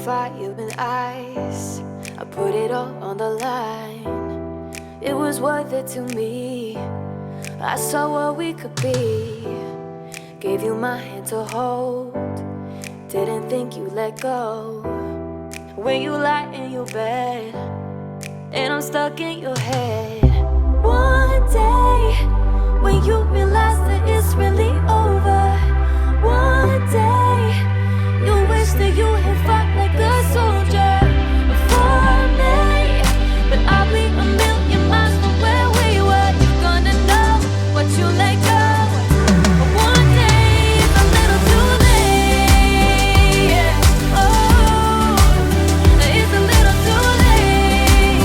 fire and ice. I put it all on the line. It was worth it to me. I saw what we could be. Gave you my hand to hold. Didn't think you'd let go. When you lie in your bed and I'm stuck in your head. One day when you realize that it's really over. One day you wish that you had fought like a soldier for me. But I'll be a million miles from where we were. You're gonna know what you let go. But one day it's a little too late. Yeah. Oh, it's a little too late.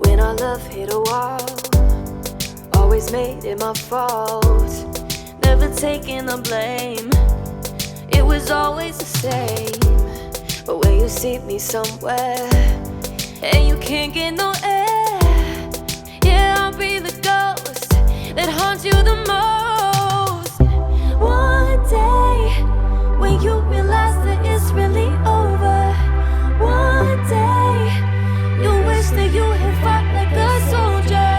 When our love hit a wall, always made it my fault. Never taking the blame. It was always the same. But when you see me somewhere and you can't get no air, yeah, I'll be the ghost that haunts you the most. One day when you realize that it's really over. One day you wish that you had fought like a soldier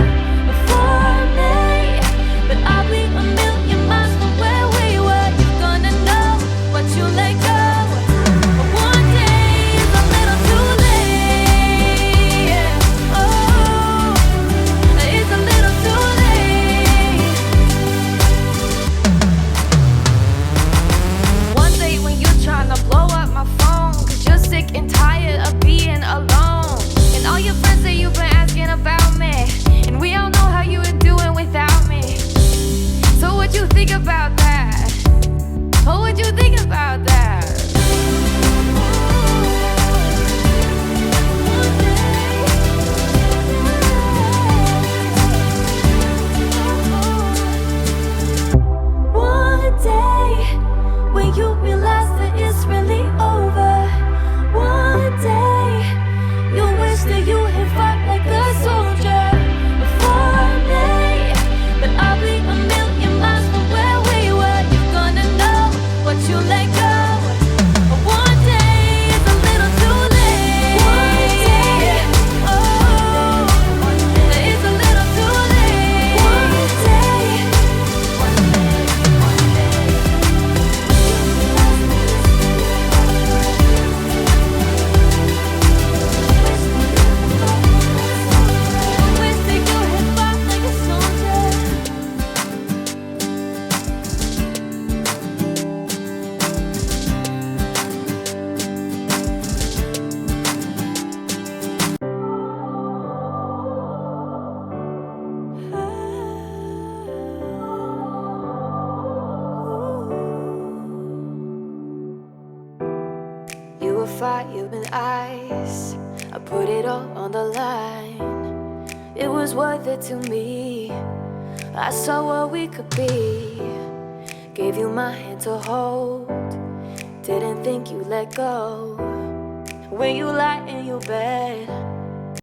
for me. But I'll be a million miles from where we were. You're gonna know what you let go. But one day is a little too late. Yeah. Oh, it's a little too late. One day when you're trying to blow up my phone, 'cause you're sick and tired of being alone. And all your friends say you've been asking about me, and we all know how you were doing without me. So what you think about that? Oh, what you think about that? One day when you realize that it's really over. One day you wish that you had fought like a soldier for me. But I'll be a million miles from where we were. You're gonna know what you let go. But one day is a little too late. One day, oh, it's a little too late. One day, one day. Wish that you had fought like a soldier. You were fire and ice. I put it all on the line. It was worth it to me. I saw what we could be. Gave you my hand to hold. Didn't think you'd let go. When you lie in your bed